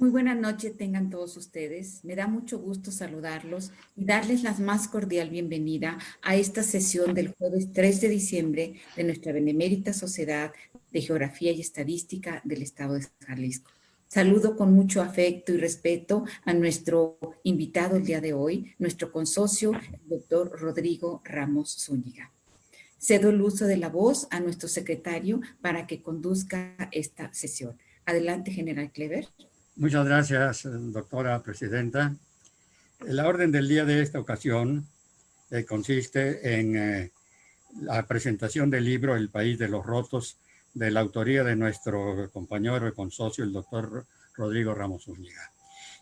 Muy buena noche tengan todos ustedes. Me da mucho gusto saludarlos y darles la más cordial bienvenida a esta sesión del jueves 3 de diciembre de nuestra Benemérita Sociedad de Geografía y Estadística del Estado de Jalisco. Saludo con mucho afecto y respeto a nuestro invitado el día de hoy, nuestro consocio, el doctor Rodrigo Ramos Zúñiga. Cedo el uso de la voz a nuestro secretario para que conduzca esta sesión. Adelante, General Clever. Muchas gracias, doctora presidenta. La orden del día de esta ocasión consiste en la presentación del libro El País de los Rotos, de la autoría de nuestro compañero y consocio, el doctor Rodrigo Ramos Zúñiga.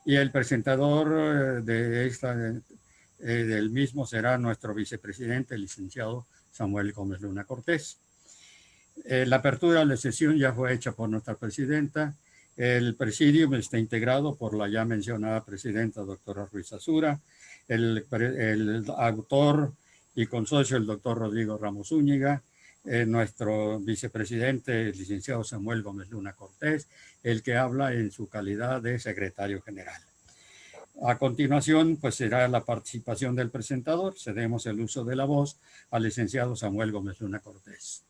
Y el presentador del mismo será nuestro vicepresidente, el licenciado Samuel Gómez Luna Cortés. La apertura de la sesión ya fue hecha por nuestra presidenta. El presidium está integrado por la ya mencionada presidenta, doctora Ruiz Azura, el autor y consocio, el doctor Rodrigo Ramos Zúñiga, nuestro vicepresidente, el licenciado Samuel Gómez Luna Cortés, el que habla en su calidad de secretario general. A continuación, pues será la participación del presentador. Cedemos el uso de la voz al licenciado Samuel Gómez Luna Cortés.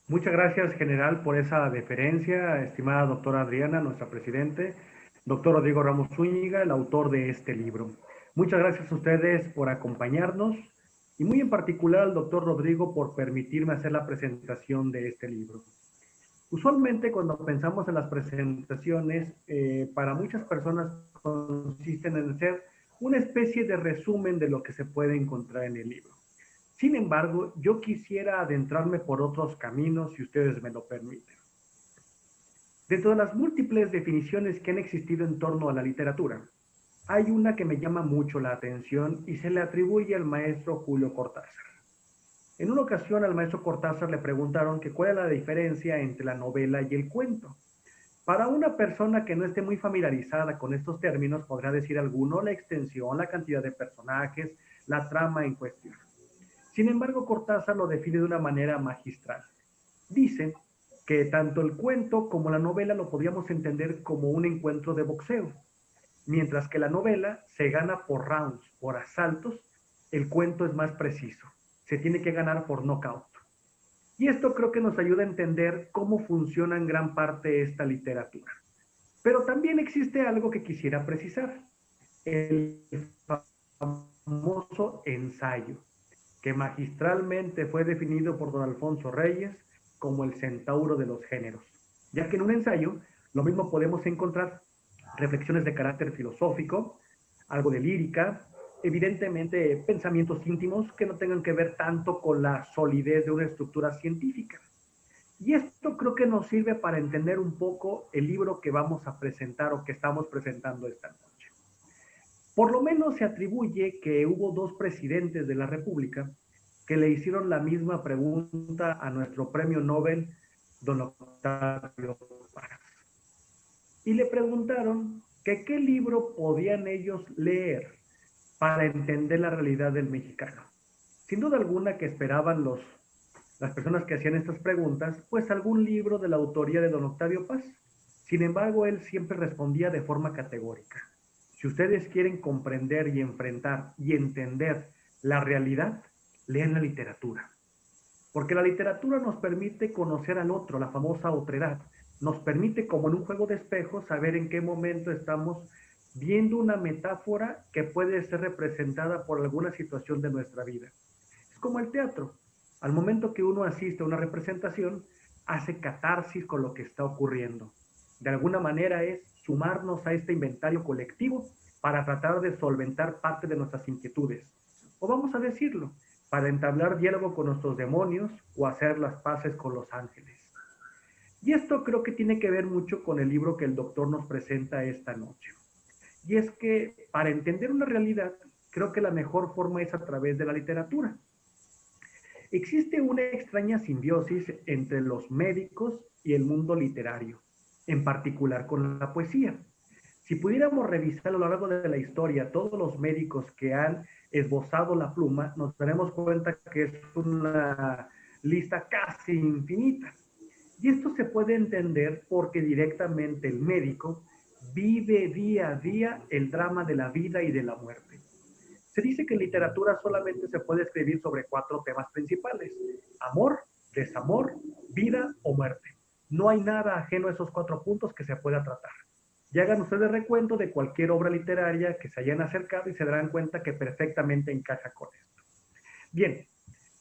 Muchas gracias, general, por esa deferencia, estimada doctora Adriana, nuestra presidente, doctor Rodrigo Ramos Zúñiga, el autor de este libro. Muchas gracias a ustedes por acompañarnos y muy en particular al doctor Rodrigo por permitirme hacer la presentación de este libro. Usualmente cuando pensamos en las presentaciones, para muchas personas consisten en hacer una especie de resumen de lo que se puede encontrar en el libro. Sin embargo, yo quisiera adentrarme por otros caminos, si ustedes me lo permiten. Dentro de las múltiples definiciones que han existido en torno a la literatura, hay una que me llama mucho la atención y se le atribuye al maestro Julio Cortázar. En una ocasión al maestro Cortázar le preguntaron que cuál era la diferencia entre la novela y el cuento. Para una persona que no esté muy familiarizada con estos términos, podrá decir alguno la extensión, la cantidad de personajes, la trama en cuestión. Sin embargo, Cortázar lo define de una manera magistral. Dice que tanto el cuento como la novela lo podríamos entender como un encuentro de boxeo. Mientras que la novela se gana por rounds, por asaltos, el cuento es más preciso. Se tiene que ganar por knockout. Y esto creo que nos ayuda a entender cómo funciona en gran parte esta literatura. Pero también existe algo que quisiera precisar. El famoso ensayo, que magistralmente fue definido por don Alfonso Reyes como el centauro de los géneros, ya que en un ensayo lo mismo podemos encontrar reflexiones de carácter filosófico, algo de lírica, evidentemente pensamientos íntimos que no tengan que ver tanto con la solidez de una estructura científica. Y esto creo que nos sirve para entender un poco el libro que vamos a presentar o que estamos presentando esta noche. Por lo menos se atribuye que hubo dos presidentes de la República que le hicieron la misma pregunta a nuestro premio Nobel, don Octavio Paz. Y le preguntaron que qué libro podían ellos leer para entender la realidad del mexicano. Sin duda alguna que esperaban las personas que hacían estas preguntas, pues algún libro de la autoría de don Octavio Paz. Sin embargo, él siempre respondía de forma categórica. Si ustedes quieren comprender y enfrentar y entender la realidad, lean la literatura. Porque la literatura nos permite conocer al otro, la famosa otredad. Nos permite, como en un juego de espejos, saber en qué momento estamos viendo una metáfora que puede ser representada por alguna situación de nuestra vida. Es como el teatro. Al momento que uno asiste a una representación, hace catarsis con lo que está ocurriendo. De alguna manera es sumarnos a este inventario colectivo para tratar de solventar parte de nuestras inquietudes. O vamos a decirlo, para entablar diálogo con nuestros demonios o hacer las paces con los ángeles. Y esto creo que tiene que ver mucho con el libro que el doctor nos presenta esta noche. Y es que para entender una realidad, creo que la mejor forma es a través de la literatura. Existe una extraña simbiosis entre los médicos y el mundo literario, en particular con la poesía. Si pudiéramos revisar a lo largo de la historia todos los médicos que han esbozado la pluma, nos daremos cuenta que es una lista casi infinita. Y esto se puede entender porque directamente el médico vive día a día el drama de la vida y de la muerte. Se dice que en literatura solamente se puede escribir sobre 4 temas principales: amor, desamor, vida o muerte. No hay nada ajeno a esos 4 puntos que se pueda tratar. Y hagan ustedes recuento de cualquier obra literaria que se hayan acercado y se darán cuenta que perfectamente encaja con esto. Bien,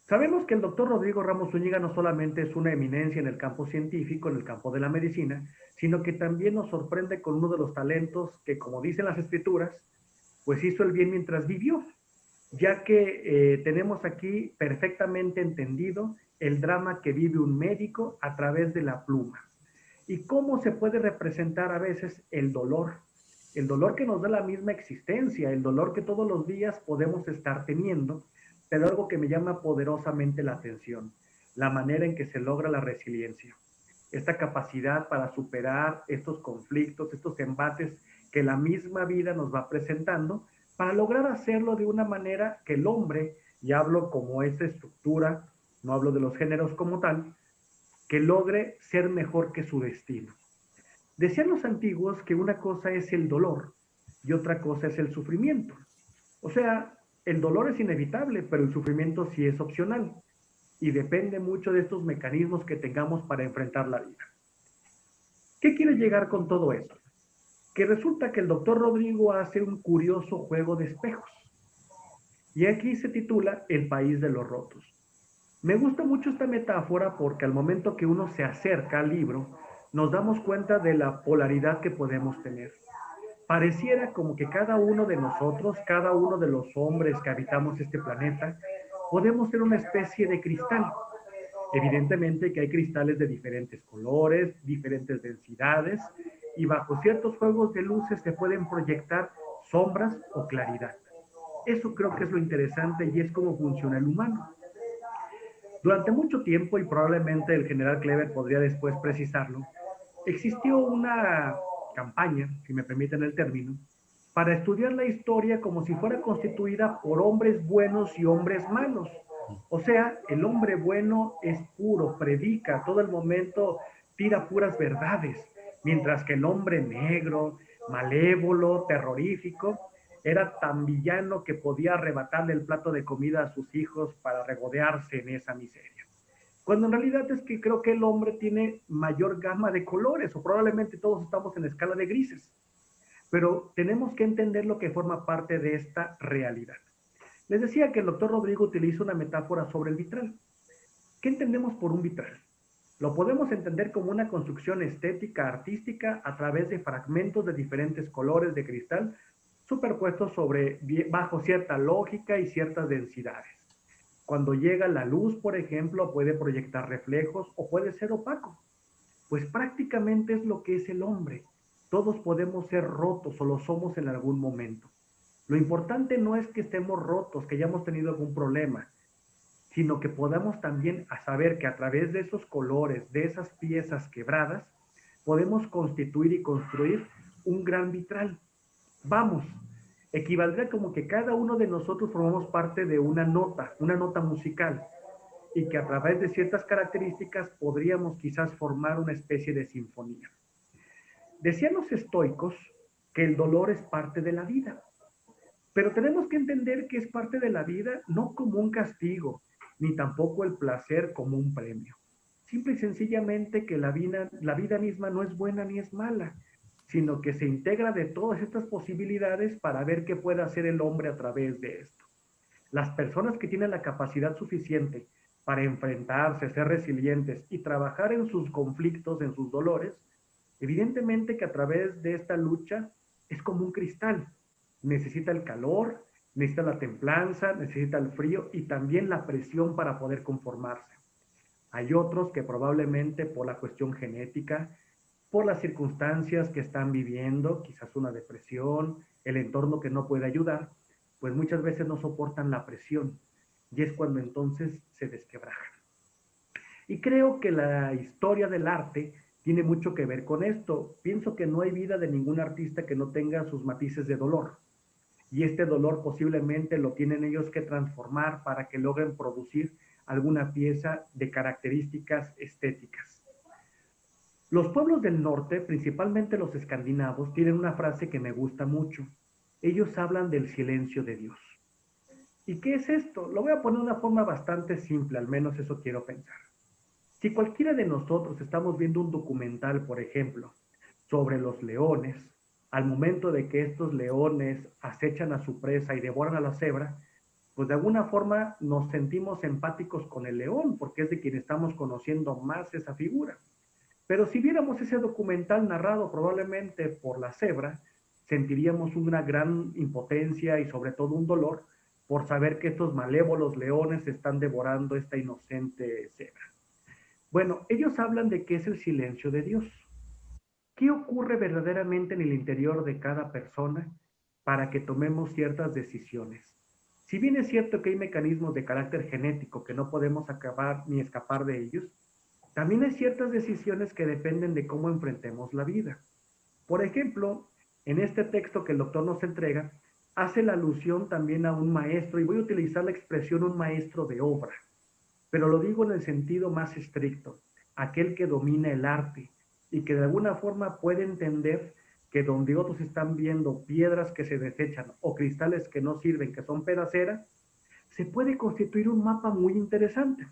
sabemos que el doctor Rodrigo Ramos Zúñiga no solamente es una eminencia en el campo científico, en el campo de la medicina, sino que también nos sorprende con uno de los talentos que, como dicen las escrituras, pues hizo el bien mientras vivió, ya que tenemos aquí perfectamente entendido el drama que vive un médico a través de la pluma y cómo se puede representar a veces el dolor que nos da la misma existencia, el dolor que todos los días podemos estar teniendo, pero algo que me llama poderosamente la atención, la manera en que se logra la resiliencia, esta capacidad para superar estos conflictos, estos embates que la misma vida nos va presentando, para lograr hacerlo de una manera que el hombre, y hablo como esa estructura, no hablo de los géneros como tal, que logre ser mejor que su destino. Decían los antiguos que una cosa es el dolor y otra cosa es el sufrimiento. O sea, el dolor es inevitable, pero el sufrimiento sí es opcional y depende mucho de estos mecanismos que tengamos para enfrentar la vida. ¿Qué quiere llegar con todo esto? Que resulta que el doctor Rodrigo hace un curioso juego de espejos. Y aquí se titula El país de los rotos. Me gusta mucho esta metáfora porque al momento que uno se acerca al libro, nos damos cuenta de la polaridad que podemos tener. Pareciera como que cada uno de nosotros, cada uno de los hombres que habitamos este planeta, podemos ser una especie de cristal. Evidentemente que hay cristales de diferentes colores, diferentes densidades, y bajo ciertos juegos de luces se pueden proyectar sombras o claridad. Eso creo que es lo interesante y es cómo funciona el humano. Durante mucho tiempo, y probablemente el general Kleber podría después precisarlo, existió una campaña, si me permiten el término, para estudiar la historia como si fuera constituida por hombres buenos y hombres malos. O sea, el hombre bueno es puro, predica, todo el momento tira puras verdades, mientras que el hombre negro, malévolo, terrorífico, era tan villano que podía arrebatarle el plato de comida a sus hijos para regodearse en esa miseria. Cuando en realidad es que creo que el hombre tiene mayor gama de colores, o probablemente todos estamos en la escala de grises. Pero tenemos que entender lo que forma parte de esta realidad. Les decía que el doctor Rodrigo utiliza una metáfora sobre el vitral. ¿Qué entendemos por un vitral? Lo podemos entender como una construcción estética, artística, a través de fragmentos de diferentes colores de cristal superpuestos bajo cierta lógica y ciertas densidades. Cuando llega la luz, por ejemplo, puede proyectar reflejos o puede ser opaco. Pues prácticamente es lo que es el hombre. Todos podemos ser rotos o lo somos en algún momento. Lo importante no es que estemos rotos, que hayamos tenido algún problema, sino que podamos también saber que a través de esos colores, de esas piezas quebradas, podemos constituir y construir un gran vitral. Vamos, equivaldría como que cada uno de nosotros formamos parte de una nota musical, y que a través de ciertas características podríamos quizás formar una especie de sinfonía. Decían los estoicos que el dolor es parte de la vida, pero tenemos que entender que es parte de la vida no como un castigo, ni tampoco el placer como un premio. Simple y sencillamente que la vida misma no es buena ni es mala, sino que se integra de todas estas posibilidades para ver qué puede hacer el hombre a través de esto. Las personas que tienen la capacidad suficiente para enfrentarse, ser resilientes y trabajar en sus conflictos, en sus dolores, evidentemente que a través de esta lucha es como un cristal. Necesita el calor, necesita la templanza, necesita el frío y también la presión para poder conformarse. Hay otros que probablemente por la cuestión genética, por las circunstancias que están viviendo, quizás una depresión, el entorno que no puede ayudar, pues muchas veces no soportan la presión y es cuando entonces se desquebrajan. Y creo que la historia del arte tiene mucho que ver con esto. Pienso que no hay vida de ningún artista que no tenga sus matices de dolor. Y este dolor posiblemente lo tienen ellos que transformar para que logren producir alguna pieza de características estéticas. Los pueblos del norte, principalmente los escandinavos, tienen una frase que me gusta mucho. Ellos hablan del silencio de Dios. ¿Y qué es esto? Lo voy a poner de una forma bastante simple, al menos eso quiero pensar. Si cualquiera de nosotros estamos viendo un documental, por ejemplo, sobre los leones, al momento de que estos leones acechan a su presa y devoran a la cebra, pues de alguna forma nos sentimos empáticos con el león, porque es de quien estamos conociendo más esa figura. Pero si viéramos ese documental narrado probablemente por la cebra, sentiríamos una gran impotencia y sobre todo un dolor por saber que estos malévolos leones están devorando esta inocente cebra. Bueno, ellos hablan de que es el silencio de Dios. ¿Qué ocurre verdaderamente en el interior de cada persona para que tomemos ciertas decisiones? Si bien es cierto que hay mecanismos de carácter genético que no podemos acabar ni escapar de ellos, también hay ciertas decisiones que dependen de cómo enfrentemos la vida. Por ejemplo, en este texto que el doctor nos entrega, hace la alusión también a un maestro, y voy a utilizar la expresión un maestro de obra, pero lo digo en el sentido más estricto, aquel que domina el arte y que de alguna forma puede entender que donde otros están viendo piedras que se desechan o cristales que no sirven, que son pedaceras, se puede constituir un mapa muy interesante.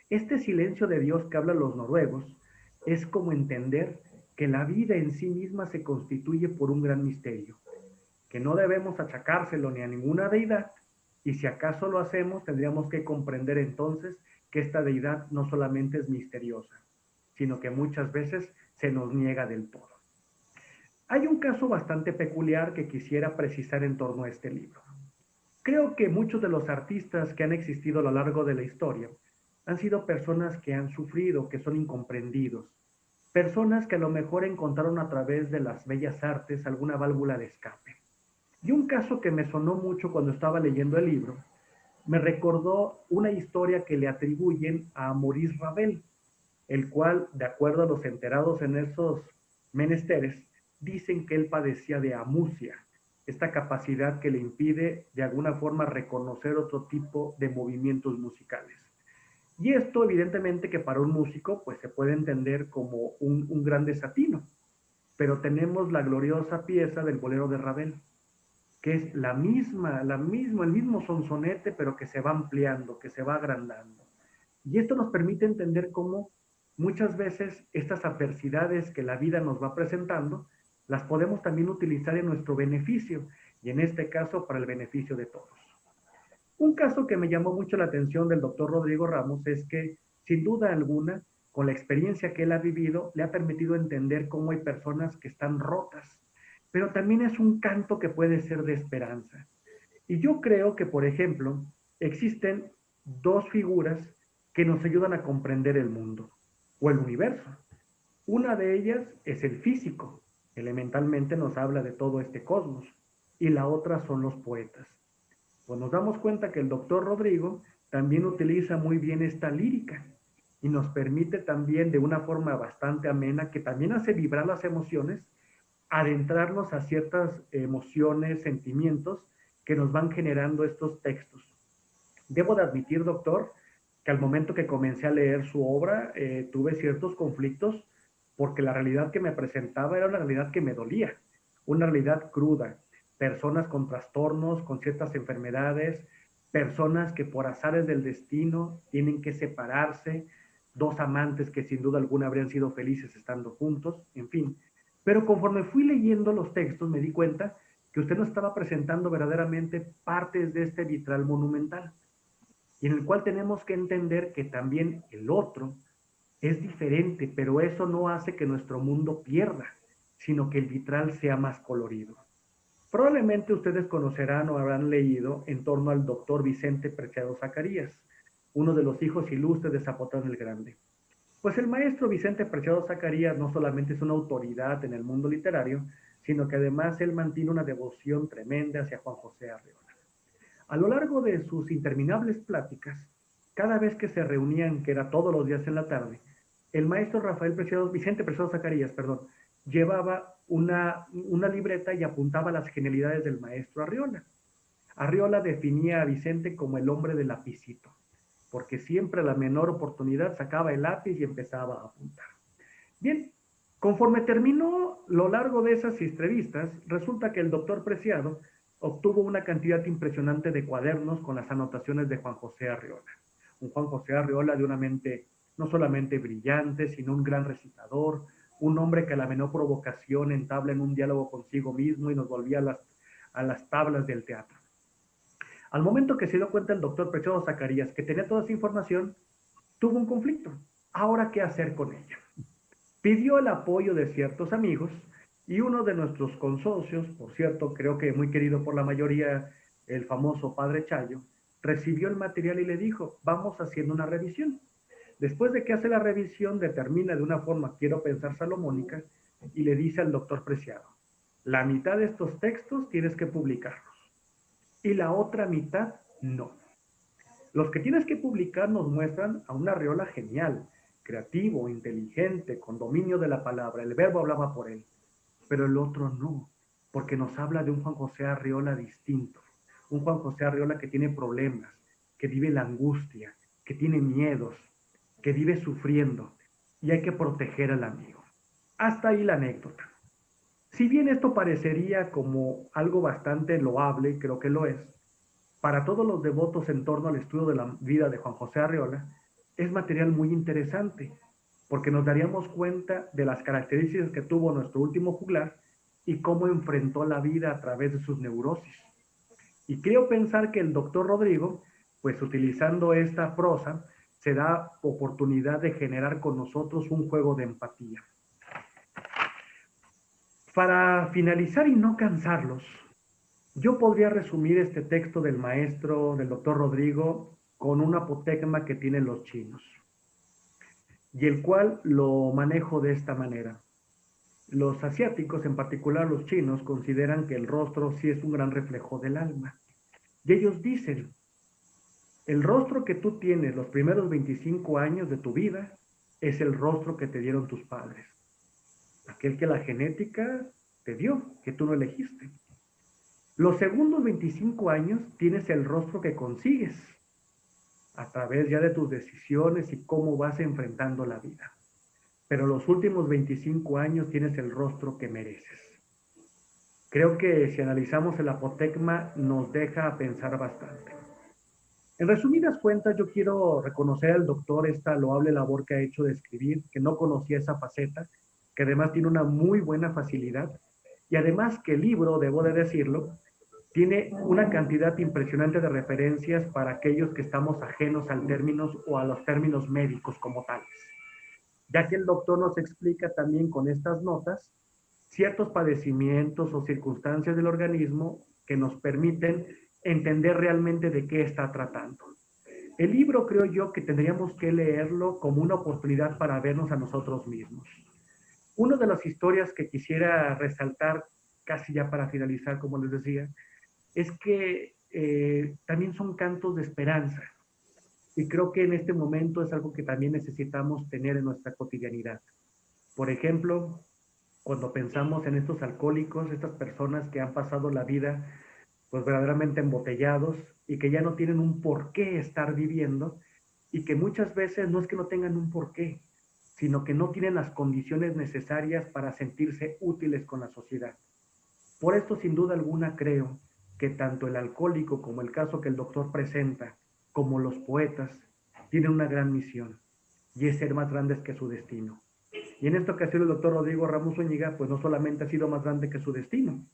Este silencio de Dios que hablan los noruegos es como entender que la vida en sí misma se constituye por un gran misterio, que no debemos achacárselo ni a ninguna deidad, y si acaso lo hacemos, tendríamos que comprender entonces que esta deidad no solamente es misteriosa, sino que muchas veces se nos niega del todo. Hay un caso bastante peculiar que quisiera precisar en torno a este libro. Creo que muchos de los artistas que han existido a lo largo de la historia han sido personas que han sufrido, que son incomprendidos, personas que a lo mejor encontraron a través de las bellas artes alguna válvula de escape. Y un caso que me sonó mucho cuando estaba leyendo el libro, me recordó una historia que le atribuyen a Maurice Ravel, el cual, de acuerdo a los enterados en esos menesteres, dicen que él padecía de amusia, esta capacidad que le impide de alguna forma reconocer otro tipo de movimientos musicales. Y esto evidentemente que para un músico pues se puede entender como un gran desatino, pero tenemos la gloriosa pieza del bolero de Ravel, que es el mismo sonsonete, pero que se va ampliando, que se va agrandando. Y esto nos permite entender cómo muchas veces estas adversidades que la vida nos va presentando, las podemos también utilizar en nuestro beneficio, y en este caso para el beneficio de todos. Un caso que me llamó mucho la atención del doctor Rodrigo Ramos es que, sin duda alguna, con la experiencia que él ha vivido, le ha permitido entender cómo hay personas que están rotas, pero también es un canto que puede ser de esperanza. Y yo creo que, por ejemplo, existen dos figuras que nos ayudan a comprender el mundo o el universo. Una de ellas es el físico, elementalmente nos habla de todo este cosmos, y la otra son los poetas. Pues nos damos cuenta que el doctor Rodrigo también utiliza muy bien esta lírica y nos permite también de una forma bastante amena, que también hace vibrar las emociones, adentrarnos a ciertas emociones, sentimientos que nos van generando estos textos. Debo de admitir, doctor, que al momento que comencé a leer su obra, tuve ciertos conflictos porque la realidad que me presentaba era una realidad que me dolía, una realidad cruda, personas con trastornos, con ciertas enfermedades, personas que por azares del destino tienen que separarse, dos amantes que sin duda alguna habrían sido felices estando juntos, en fin. Pero conforme fui leyendo los textos me di cuenta que usted nos estaba presentando verdaderamente partes de este vitral monumental, y en el cual tenemos que entender que también el otro es diferente, pero eso no hace que nuestro mundo pierda, sino que el vitral sea más colorido. Probablemente ustedes conocerán o habrán leído en torno al doctor Vicente Preciado Zacarías, uno de los hijos ilustres de Zapotlán el Grande. Pues el maestro Vicente Preciado Zacarías no solamente es una autoridad en el mundo literario, sino que además él mantiene una devoción tremenda hacia Juan José Arreola. A lo largo de sus interminables pláticas, cada vez que se reunían, que era todos los días en la tarde, el maestro Vicente Preciado Zacarías, llevaba una libreta y apuntaba las genialidades del maestro Arreola. Arreola definía a Vicente como el hombre del lapicito, porque siempre a la menor oportunidad sacaba el lápiz y empezaba a apuntar. Bien, conforme terminó lo largo de esas entrevistas, resulta que el doctor Preciado obtuvo una cantidad impresionante de cuadernos con las anotaciones de Juan José Arriola. Un Juan José Arriola de una mente no solamente brillante, sino un gran recitador, un hombre que a la menor provocación entabla en un diálogo consigo mismo y nos volvía a las tablas del teatro. Al momento que se dio cuenta el doctor Preciado Zacarías que tenía toda esa información, tuvo un conflicto. ¿Ahora qué hacer con ella? Pidió el apoyo de ciertos amigos y uno de nuestros consocios, por cierto, creo que muy querido por la mayoría, el famoso padre Chayo, recibió el material y le dijo, vamos haciendo una revisión. Después de que hace la revisión, determina de una forma, quiero pensar salomónica, y le dice al doctor Preciado, la mitad de estos textos tienes que publicarlos y la otra mitad no. Los que tienes que publicar nos muestran a un Arriola genial, creativo, inteligente, con dominio de la palabra, el verbo hablaba por él, pero el otro no, porque nos habla de un Juan José Arriola distinto, un Juan José Arriola que tiene problemas, que vive la angustia, que tiene miedos, que vive sufriendo, y hay que proteger al amigo. Hasta ahí la anécdota. Si bien esto parecería como algo bastante loable, creo que lo es, para todos los devotos en torno al estudio de la vida de Juan José Arriola, es material muy interesante, porque nos daríamos cuenta de las características que tuvo nuestro último juglar y cómo enfrentó la vida a través de sus neurosis. Y creo pensar que el doctor Rodrigo, pues utilizando esta prosa, se da oportunidad de generar con nosotros un juego de empatía. Para finalizar y no cansarlos, yo podría resumir este texto del maestro, del doctor Rodrigo, con un apotegma que tienen los chinos, y el cual lo manejo de esta manera. Los asiáticos, en particular los chinos, consideran que el rostro sí es un gran reflejo del alma. Y ellos dicen, el rostro que tú tienes los primeros 25 años de tu vida es el rostro que te dieron tus padres. Aquel que la genética te dio, que tú no elegiste. Los segundos 25 años tienes el rostro que consigues a través ya de tus decisiones y cómo vas enfrentando la vida. Pero los últimos 25 años tienes el rostro que mereces. Creo que si analizamos el apotegma nos deja pensar bastante. En resumidas cuentas, yo quiero reconocer al doctor esta loable labor que ha hecho de escribir, que no conocía esa faceta, que además tiene una muy buena facilidad, y además que el libro, debo de decirlo, tiene una cantidad impresionante de referencias para aquellos que estamos ajenos al términos o a los términos médicos como tales, ya que el doctor nos explica también con estas notas ciertos padecimientos o circunstancias del organismo que nos permiten entender realmente de qué está tratando. El libro creo yo que tendríamos que leerlo como una oportunidad para vernos a nosotros mismos. Una de las historias que quisiera resaltar, casi ya para finalizar, como les decía, es que también son cantos de esperanza. Y creo que en este momento es algo que también necesitamos tener en nuestra cotidianidad. Por ejemplo, cuando pensamos en estos alcohólicos, estas personas que han pasado la vida pues verdaderamente embotellados y que ya no tienen un por qué estar viviendo y que muchas veces no es que no tengan un por qué, sino que no tienen las condiciones necesarias para sentirse útiles con la sociedad. Por esto, sin duda alguna, creo que tanto el alcohólico como el caso que el doctor presenta, como los poetas, tienen una gran misión, y es ser más grandes que su destino. Y en esta ocasión el doctor Rodrigo Ramos Zúñiga, pues no solamente ha sido más grande que su destino,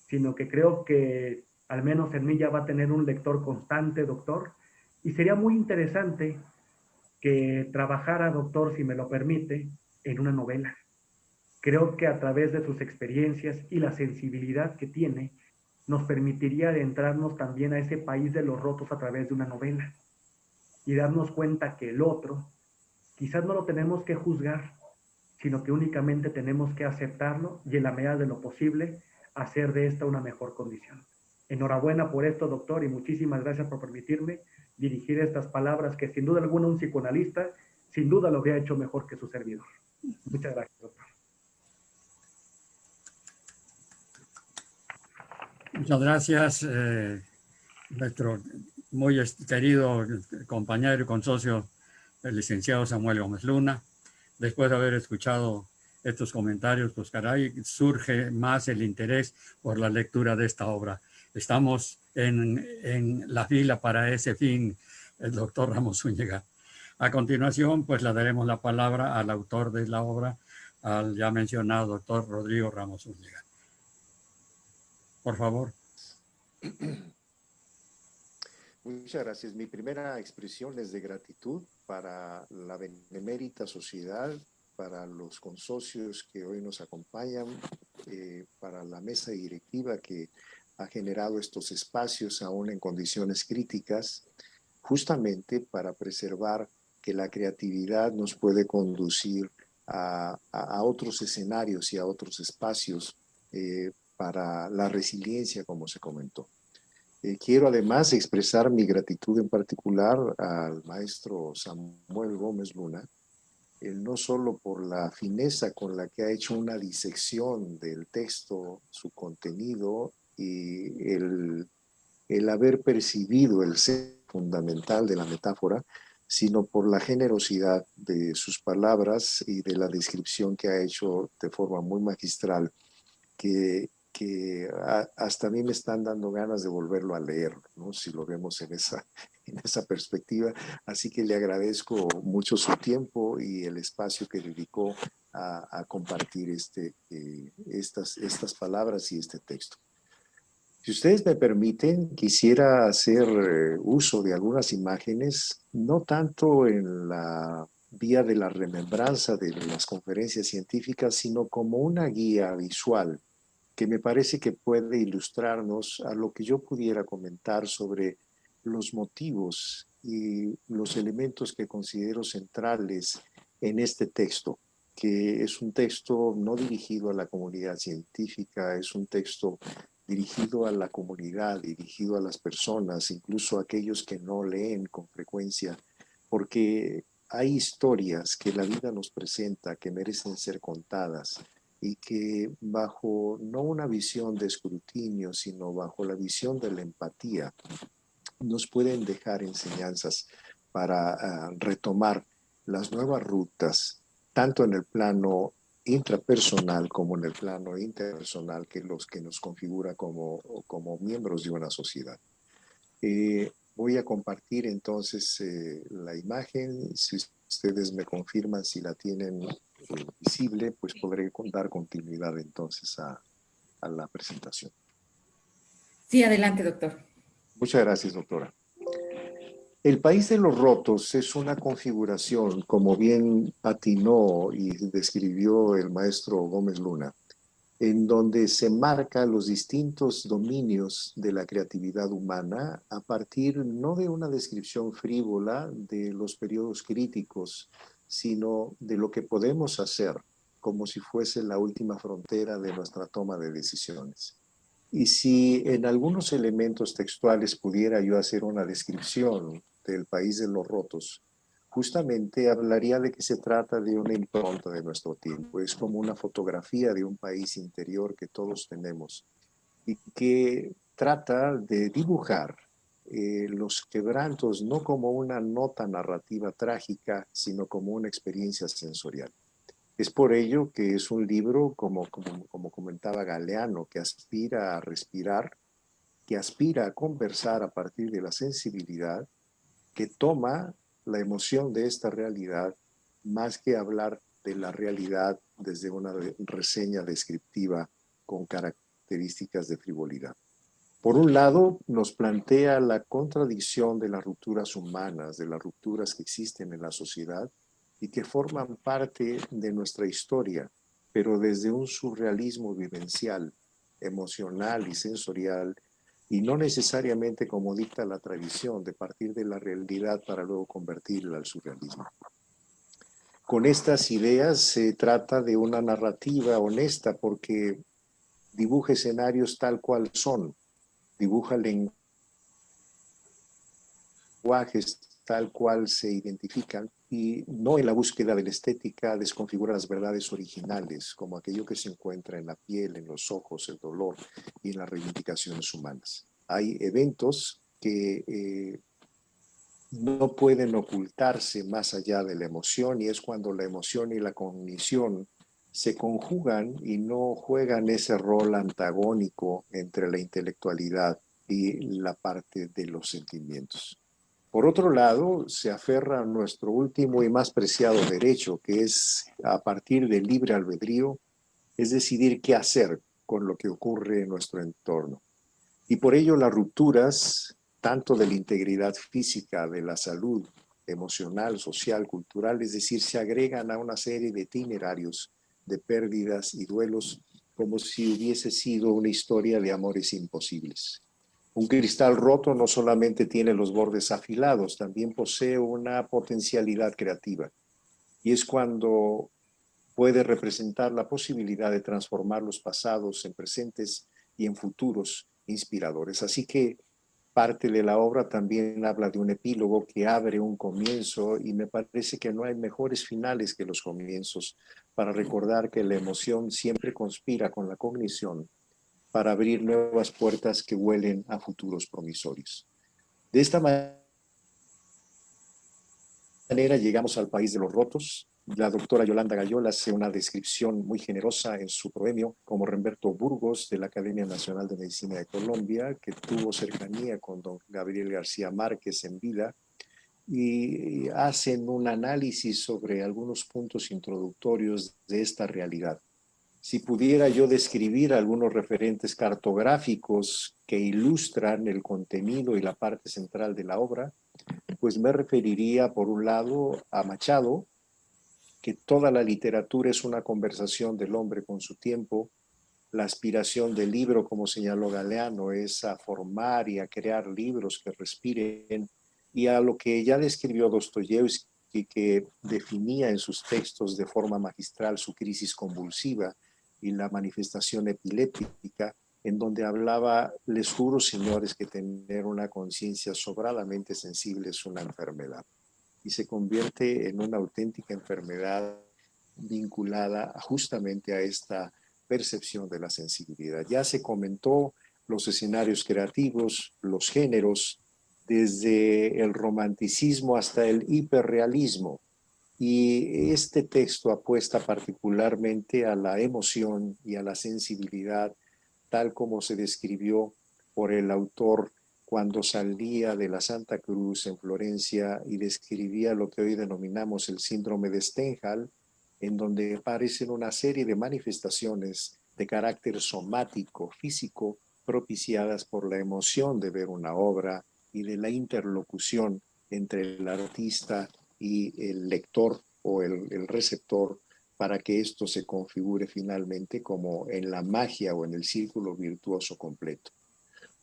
sino que creo que al menos en mí ya va a tener un lector constante, doctor, y sería muy interesante que trabajara, doctor, si me lo permite, en una novela. Creo que a través de sus experiencias y la sensibilidad que tiene, nos permitiría adentrarnos también a ese país de los rotos a través de una novela y darnos cuenta que el otro, quizás no lo tenemos que juzgar, sino que únicamente tenemos que aceptarlo y en la medida de lo posible hacer de esta una mejor condición. Enhorabuena por esto, doctor, y muchísimas gracias por permitirme dirigir estas palabras que sin duda alguna un psicoanalista sin duda lo habría hecho mejor que su servidor. Muchas gracias, doctor. Muchas gracias, nuestro muy querido compañero y consocio, el licenciado Samuel Gómez Luna. después de haber escuchado estos comentarios, pues caray, surge más el interés por la lectura de esta obra. Estamos en la fila para ese fin, el doctor Ramos Zúñiga. A continuación, pues le daremos la palabra al autor de la obra, al ya mencionado doctor Rodrigo Ramos Zúñiga. Por favor. Muchas gracias. Mi primera expresión es de gratitud para la Benemérita Sociedad, para los consocios que hoy nos acompañan, para la mesa directiva que ha generado estos espacios aún en condiciones críticas, justamente para preservar que la creatividad nos puede conducir a otros escenarios y a otros espacios para la resiliencia, como se comentó. Quiero además expresar mi gratitud en particular al maestro Samuel Gómez Luna, no solo por la fineza con la que ha hecho una disección del texto, su contenido y el haber percibido el ser fundamental de la metáfora, sino por la generosidad de sus palabras y de la descripción que ha hecho de forma muy magistral, que hasta a mí me están dando ganas de volverlo a leer, ¿no? Si lo vemos en esa perspectiva. Así que le agradezco mucho su tiempo y el espacio que dedicó a compartir estas palabras y este texto. Si ustedes me permiten, quisiera hacer uso de algunas imágenes, no tanto en la vía de la remembranza de las conferencias científicas, sino como una guía visual que me parece que puede ilustrarnos a lo que yo pudiera comentar sobre los motivos y los elementos que considero centrales en este texto, que es un texto no dirigido a la comunidad científica, es un texto dirigido a la comunidad, dirigido a las personas, incluso a aquellos que no leen con frecuencia, porque hay historias que la vida nos presenta que merecen ser contadas y que bajo no una visión de escrutinio, sino bajo la visión de la empatía, nos pueden dejar enseñanzas para retomar las nuevas rutas, tanto en el plano intrapersonal como en el plano interpersonal, que los que nos configura como miembros de una sociedad. Voy a compartir entonces la imagen. Si ustedes me confirman si la tienen visible, pues podré dar continuidad entonces a la presentación. Sí, adelante, doctor. Muchas gracias, doctora. El país de los rotos es una configuración, como bien atinó y describió el maestro Gómez Luna, en donde se marcan los distintos dominios de la creatividad humana a partir no de una descripción frívola de los periodos críticos, sino de lo que podemos hacer como si fuese la última frontera de nuestra toma de decisiones. Y si en algunos elementos textuales pudiera yo hacer una descripción del país de los rotos, justamente hablaría de que se trata de una impronta de nuestro tiempo. Es como una fotografía de un país interior que todos tenemos y que trata de dibujar los quebrantos no como una nota narrativa trágica, sino como una experiencia sensorial. Es por ello que es un libro, como comentaba Galeano, que aspira a respirar, que aspira a conversar a partir de la sensibilidad, que toma la emoción de esta realidad más que hablar de la realidad desde una reseña descriptiva con características de frivolidad. Por un lado, nos plantea la contradicción de las rupturas humanas, de las rupturas que existen en la sociedad y que forman parte de nuestra historia, pero desde un surrealismo vivencial, emocional y sensorial, y no necesariamente como dicta la tradición de partir de la realidad para luego convertirla al surrealismo. Con estas ideas se trata de una narrativa honesta porque dibuja escenarios tal cual son, dibuja lenguajes tal cual se identifican y no en la búsqueda de la estética desconfigura las verdades originales, como aquello que se encuentra en la piel, en los ojos, el dolor y en las reivindicaciones humanas. Hay eventos que no pueden ocultarse más allá de la emoción, y es cuando la emoción y la cognición se conjugan y no juegan ese rol antagónico entre la intelectualidad y la parte de los sentimientos. Por otro lado, se aferra a nuestro último y más preciado derecho, que es, a partir del libre albedrío, es decidir qué hacer con lo que ocurre en nuestro entorno. Y por ello las rupturas, tanto de la integridad física, de la salud emocional, social, cultural, es decir, se agregan a una serie de itinerarios de pérdidas y duelos, como si hubiese sido una historia de amores imposibles. Un cristal roto no solamente tiene los bordes afilados, también posee una potencialidad creativa. Y es cuando puede representar la posibilidad de transformar los pasados en presentes y en futuros inspiradores. Así que parte de la obra también habla de un epílogo que abre un comienzo, y me parece que no hay mejores finales que los comienzos para recordar que la emoción siempre conspira con la cognición para abrir nuevas puertas que huelen a futuros promisorios. De esta manera llegamos al país de los rotos. La doctora Yolanda Gallola hace una descripción muy generosa en su proemio, como Remberto Burgos de la Academia Nacional de Medicina de Colombia, que tuvo cercanía con don Gabriel García Márquez en vida, y hacen un análisis sobre algunos puntos introductorios de esta realidad. Si pudiera yo describir algunos referentes cartográficos que ilustran el contenido y la parte central de la obra, pues me referiría, por un lado, a Machado, que toda la literatura es una conversación del hombre con su tiempo. La aspiración del libro, como señaló Galeano, es a formar y a crear libros que respiren, y a lo que ya describió Dostoyevsky, que definía en sus textos de forma magistral su crisis convulsiva y la manifestación epiléptica, en donde hablaba: les juro, señores, que tener una conciencia sobradamente sensible es una enfermedad, y se convierte en una auténtica enfermedad vinculada justamente a esta percepción de la sensibilidad. Ya se comentó los escenarios creativos, los géneros, desde el romanticismo hasta el hiperrealismo. Y este texto apuesta particularmente a la emoción y a la sensibilidad, tal como se describió por el autor cuando salía de la Santa Cruz en Florencia y describía lo que hoy denominamos el síndrome de Stendhal, en donde aparecen una serie de manifestaciones de carácter somático, físico, propiciadas por la emoción de ver una obra y de la interlocución entre el artista y el lector o el receptor, para que esto se configure finalmente como en la magia o en el círculo virtuoso completo.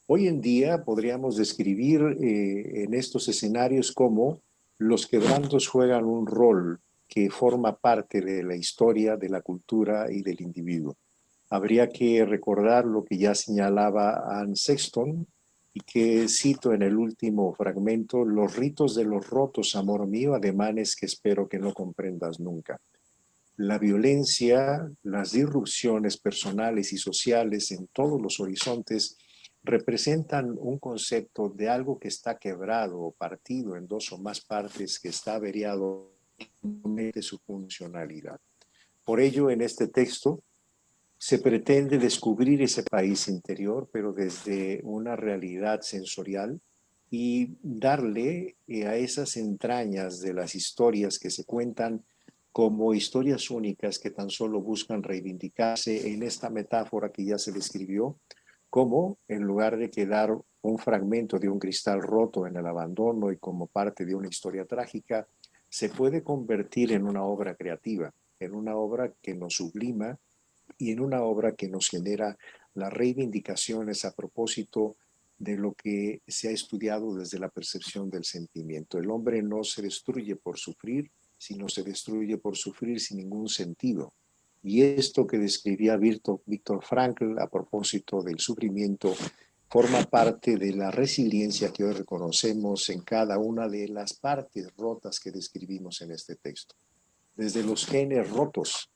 Hoy en día podríamos describir en estos escenarios como los quebrantos juegan un rol que forma parte de la historia, de la cultura y del individuo. Habría que recordar lo que ya señalaba Anne Sexton, y que cito en el último fragmento: los ritos de los rotos, amor mío, ademanes que espero que no comprendas nunca. La violencia, las disrupciones personales y sociales en todos los horizontes representan un concepto de algo que está quebrado o partido en dos o más partes, que está averiado de su funcionalidad. Por ello, en este texto se pretende descubrir ese país interior, pero desde una realidad sensorial, y darle a esas entrañas de las historias que se cuentan como historias únicas que tan solo buscan reivindicarse en esta metáfora que ya se describió, como en lugar de quedar un fragmento de un cristal roto en el abandono y como parte de una historia trágica, se puede convertir en una obra creativa, en una obra que nos sublima y en una obra que nos genera las reivindicaciones a propósito de lo que se ha estudiado desde la percepción del sentimiento. El hombre no se destruye por sufrir, sino se destruye por sufrir sin ningún sentido. Y esto que describía Víctor Frankl a propósito del sufrimiento forma parte de la resiliencia que hoy reconocemos en cada una de las partes rotas que describimos en este texto. Desde los genes rotos,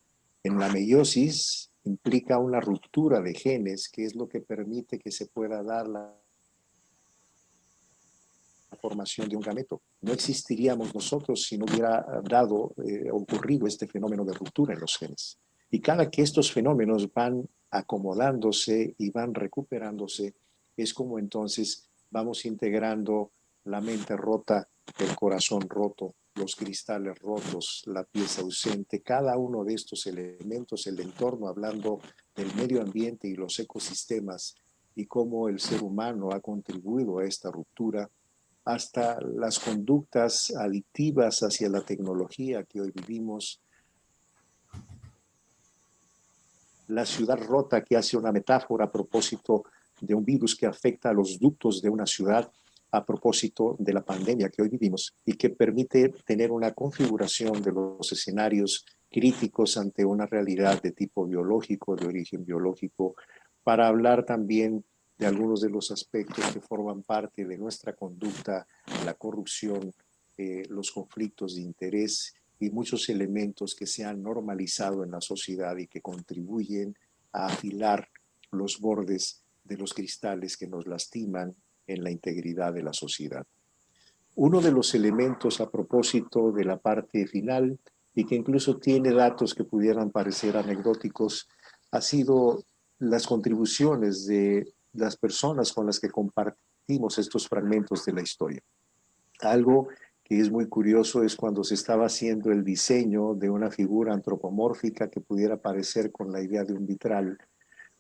en la meiosis implica una ruptura de genes, que es lo que permite que se pueda dar la formación de un gameto. No existiríamos nosotros si no hubiera ocurrido este fenómeno de ruptura en los genes. Y cada que estos fenómenos van acomodándose y van recuperándose, es como entonces vamos integrando la mente rota, el corazón roto, los cristales rotos, la pieza ausente, cada uno de estos elementos, el entorno, hablando del medio ambiente y los ecosistemas, y cómo el ser humano ha contribuido a esta ruptura, hasta las conductas adictivas hacia la tecnología que hoy vivimos, la ciudad rota, que hace una metáfora a propósito de un virus que afecta a los ductos de una ciudad, a propósito de la pandemia que hoy vivimos, y que permite tener una configuración de los escenarios críticos ante una realidad de tipo biológico, de origen biológico, para hablar también de algunos de los aspectos que forman parte de nuestra conducta, la corrupción, los conflictos de interés y muchos elementos que se han normalizado en la sociedad y que contribuyen a afilar los bordes de los cristales que nos lastiman en la integridad de la sociedad. Uno de los elementos a propósito de la parte final, y que incluso tiene datos que pudieran parecer anecdóticos, ha sido las contribuciones de las personas con las que compartimos estos fragmentos de la historia. Algo que es muy curioso es cuando se estaba haciendo el diseño de una figura antropomórfica que pudiera parecer con la idea de un vitral,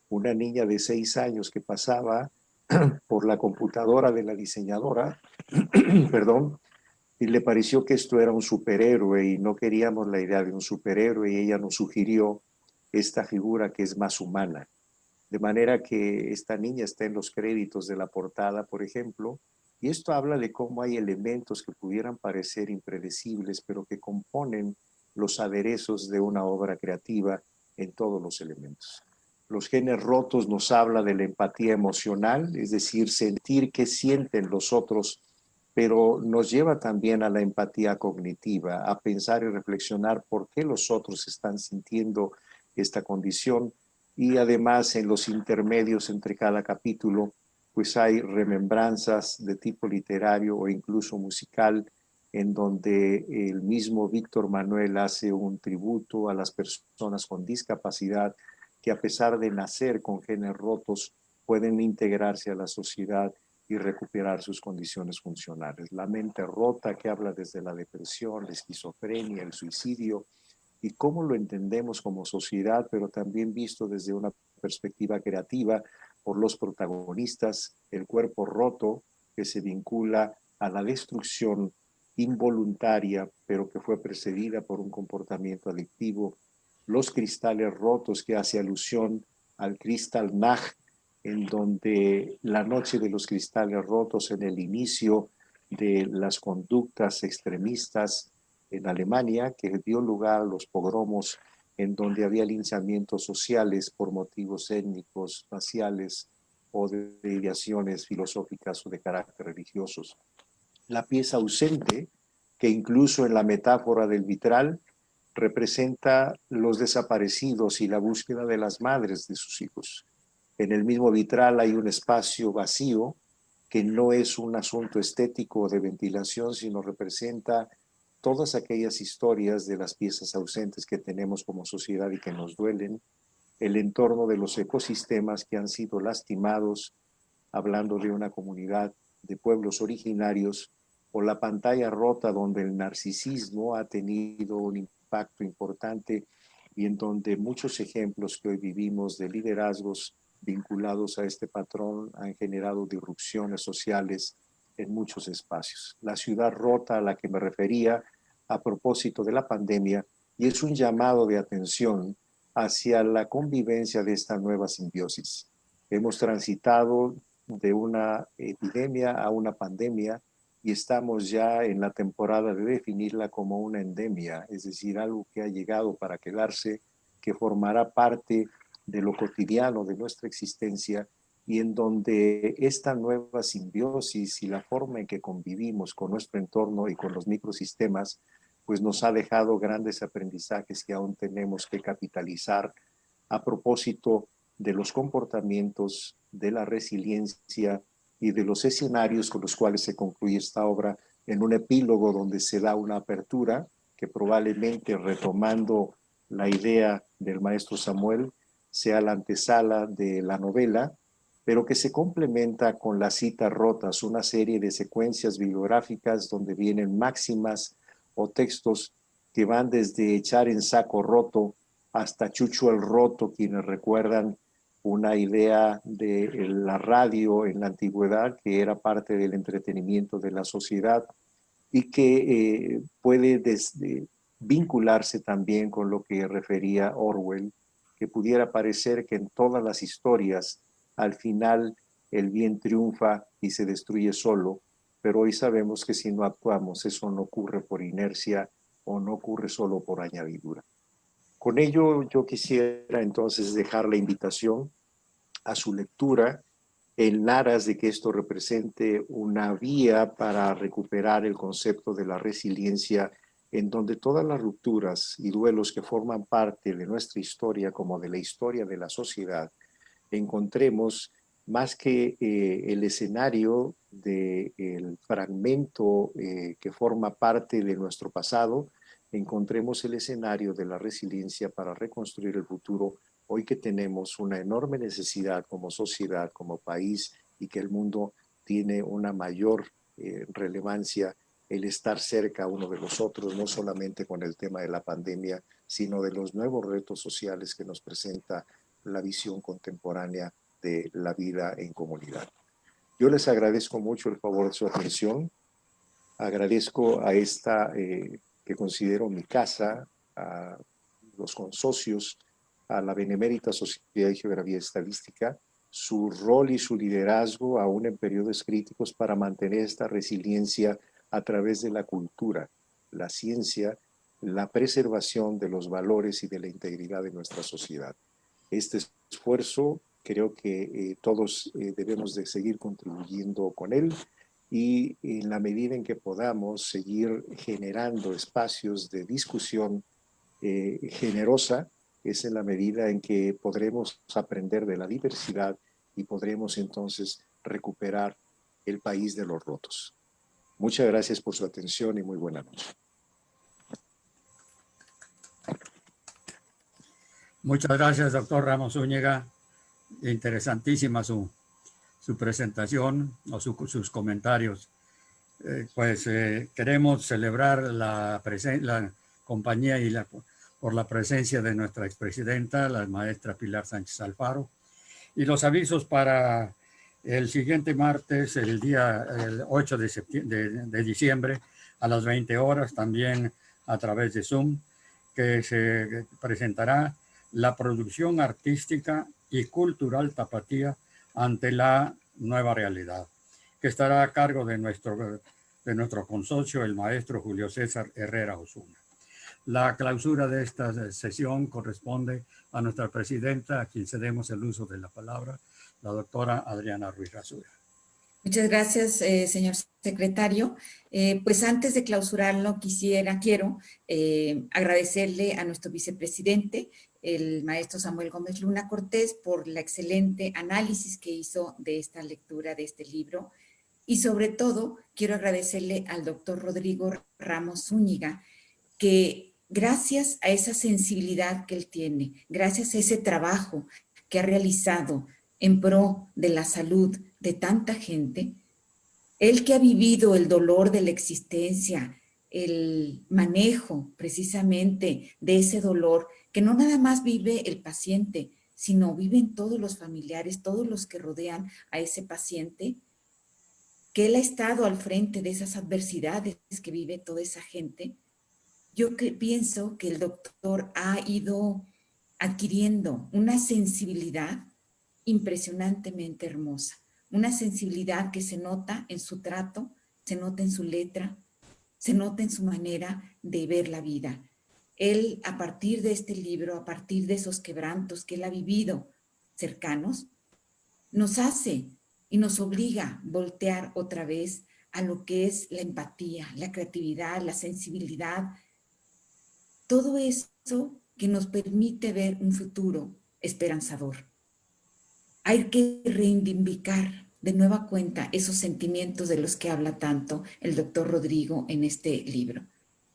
una niña de 6 años que pasaba por la computadora de la diseñadora, perdón, y le pareció que esto era un superhéroe y no queríamos la idea de un superhéroe, y ella nos sugirió esta figura que es más humana. De manera que esta niña está en los créditos de la portada, por ejemplo, y esto habla de cómo hay elementos que pudieran parecer impredecibles, pero que componen los aderezos de una obra creativa en todos los elementos. Los genes rotos nos habla de la empatía emocional, es decir, sentir qué sienten los otros, pero nos lleva también a la empatía cognitiva, a pensar y reflexionar por qué los otros están sintiendo esta condición. Y además en los intermedios entre cada capítulo, pues hay remembranzas de tipo literario o incluso musical, en donde el mismo Víctor Manuel hace un tributo a las personas con discapacidad que, a pesar de nacer con genes rotos, pueden integrarse a la sociedad y recuperar sus condiciones funcionales. La mente rota, que habla desde la depresión, la esquizofrenia, el suicidio, y cómo lo entendemos como sociedad, pero también visto desde una perspectiva creativa por los protagonistas, el cuerpo roto, que se vincula a la destrucción involuntaria, pero que fue precedida por un comportamiento adictivo, los cristales rotos, que hace alusión al Kristallnacht, en donde la noche de los cristales rotos, en el inicio de las conductas extremistas en Alemania, que dio lugar a los pogromos, en donde había linchamientos sociales por motivos étnicos, raciales o de ideaciones filosóficas o de carácter religiosos. La pieza ausente, que incluso en la metáfora del vitral representa los desaparecidos y la búsqueda de las madres de sus hijos. En el mismo vitral hay un espacio vacío que no es un asunto estético o de ventilación, sino representa todas aquellas historias de las piezas ausentes que tenemos como sociedad y que nos duelen, el entorno de los ecosistemas que han sido lastimados, hablando de una comunidad de pueblos originarios, o la pantalla rota donde el narcisismo ha tenido un impacto importante y en donde muchos ejemplos que hoy vivimos de liderazgos vinculados a este patrón han generado disrupciones sociales en muchos espacios. La ciudad rota a la que me refería a propósito de la pandemia, y es un llamado de atención hacia la convivencia de esta nueva simbiosis. Hemos transitado de una epidemia a una pandemia y estamos ya en la temporada de definirla como una endemia, es decir, algo que ha llegado para quedarse, que formará parte de lo cotidiano de nuestra existencia, y en donde esta nueva simbiosis y la forma en que convivimos con nuestro entorno y con los microsistemas, pues nos ha dejado grandes aprendizajes que aún tenemos que capitalizar a propósito de los comportamientos, de la resiliencia y de los escenarios con los cuales se concluye esta obra en un epílogo donde se da una apertura que probablemente, retomando la idea del maestro Samuel, sea la antesala de la novela, pero que se complementa con las citas rotas, una serie de secuencias bibliográficas donde vienen máximas o textos que van desde echar en saco roto hasta Chucho el Roto, quienes recuerdan una idea de la radio en la antigüedad que era parte del entretenimiento de la sociedad y que puede vincularse también con lo que refería Orwell, que pudiera parecer que en todas las historias al final el bien triunfa y se destruye solo, pero hoy sabemos que si no actuamos eso no ocurre por inercia o no ocurre solo por añadidura. Con ello yo quisiera entonces dejar la invitación a su lectura en aras de que esto represente una vía para recuperar el concepto de la resiliencia, en donde todas las rupturas y duelos que forman parte de nuestra historia como de la historia de la sociedad, encontremos más que el escenario del fragmento que forma parte de nuestro pasado, encontremos el escenario de la resiliencia para reconstruir el futuro hoy que tenemos una enorme necesidad como sociedad, como país, y que el mundo tiene una mayor relevancia el estar cerca uno de los otros, no solamente con el tema de la pandemia, sino de los nuevos retos sociales que nos presenta la visión contemporánea de la vida en comunidad. Yo les agradezco mucho el favor de su atención, agradezco a esta que considero mi casa, a los consocios, a la Benemérita Sociedad de Geografía Estadística, su rol y su liderazgo aún en periodos críticos para mantener esta resiliencia a través de la cultura, la ciencia, la preservación de los valores y de la integridad de nuestra sociedad. Este esfuerzo creo que todos debemos de seguir contribuyendo con él y en la medida en que podamos seguir generando espacios de discusión generosa, es en la medida en que podremos aprender de la diversidad y podremos entonces recuperar el país de los rotos. Muchas gracias por su atención y muy buena noche. Muchas gracias, doctor Ramos Zúñiga. Interesantísima su presentación o sus comentarios. Queremos celebrar la compañía y por la presencia de nuestra expresidenta, la maestra Pilar Sánchez Alfaro, y los avisos para el siguiente martes, el 8 de diciembre, a las 20 horas, también a través de Zoom, que se presentará la producción artística y cultural tapatía ante la nueva realidad, que estará a cargo de nuestro consorcio, el maestro Julio César Herrera Osuna. La clausura de esta sesión corresponde a nuestra presidenta, a quien cedemos el uso de la palabra, la doctora Adriana Ruiz Rasura. Muchas gracias, señor secretario. Pues antes de clausurarlo, quiero agradecerle a nuestro vicepresidente, el maestro Samuel Gómez Luna Cortés, por la excelente análisis que hizo de esta lectura de este libro. Y sobre todo, quiero agradecerle al doctor Rodrigo Ramos Zúñiga, que gracias a esa sensibilidad que él tiene, gracias a ese trabajo que ha realizado en pro de la salud de tanta gente, él que ha vivido el dolor de la existencia, el manejo precisamente de ese dolor, que no nada más vive el paciente, sino viven todos los familiares, todos los que rodean a ese paciente, que él ha estado al frente de esas adversidades que vive toda esa gente. Yo pienso que el doctor ha ido adquiriendo una sensibilidad impresionantemente hermosa, una sensibilidad que se nota en su trato, se nota en su letra, se nota en su manera de ver la vida. Él, a partir de este libro, a partir de esos quebrantos que él ha vivido cercanos, nos hace y nos obliga a voltear otra vez a lo que es la empatía, la creatividad, la sensibilidad, todo eso que nos permite ver un futuro esperanzador. Hay que reivindicar de nueva cuenta esos sentimientos de los que habla tanto el doctor Rodrigo en este libro.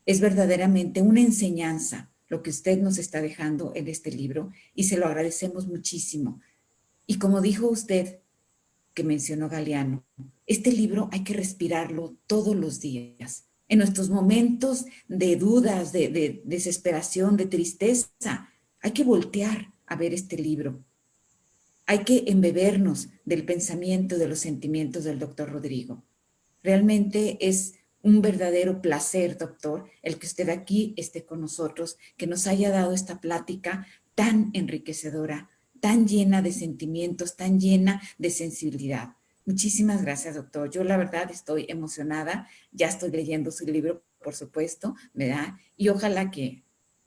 Es verdaderamente una enseñanza lo que usted nos está dejando en este libro y se lo agradecemos muchísimo. Y como dijo usted, que mencionó Galeano, este libro hay que respirarlo todos los días. En nuestros momentos de dudas, de desesperación, de tristeza, hay que voltear a ver este libro. Hay que embebernos del pensamiento, de los sentimientos del doctor Rodrigo. Realmente es un verdadero placer, doctor, el que usted aquí esté con nosotros, que nos haya dado esta plática tan enriquecedora, tan llena de sentimientos, tan llena de sensibilidad. Muchísimas gracias, doctor. Yo la verdad estoy emocionada, ya estoy leyendo su libro, por supuesto, ¿verdad? Y ojalá que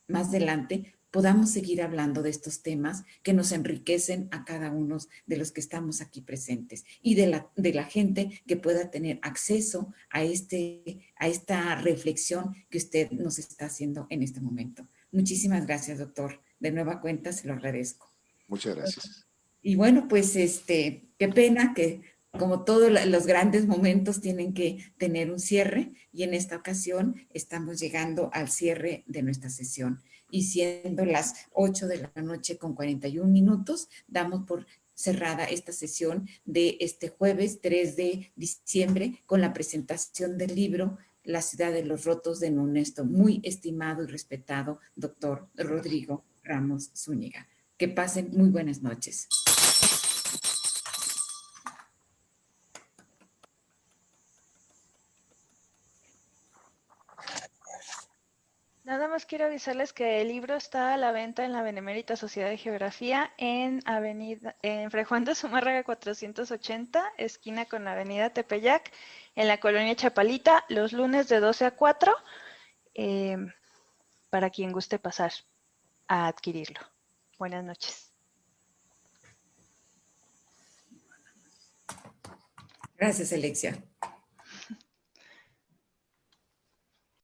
más adelante podamos seguir hablando de estos temas que nos enriquecen a cada uno de los que estamos aquí presentes y de la gente que pueda tener acceso a esta reflexión que usted nos está haciendo en este momento. Muchísimas gracias, doctor. De nueva cuenta, se lo agradezco. Muchas gracias. Y bueno, pues qué pena que como todos los grandes momentos tienen que tener un cierre y en esta ocasión estamos llegando al cierre de nuestra sesión. Y siendo las 8 de la noche con 41 minutos, damos por cerrada esta sesión de este jueves 3 de diciembre con la presentación del libro La ciudad de los rotos de nuestro muy estimado y respetado doctor Rodrigo Ramos Zúñiga. Que pasen muy buenas noches. Nada más quiero avisarles que el libro está a la venta en la Benemérita Sociedad de Geografía en Fray Juan de Zumárraga 480, esquina con la avenida Tepeyac, en la colonia Chapalita, los lunes de 12 a 4, para quien guste pasar a adquirirlo. Buenas noches. Gracias, Alexia.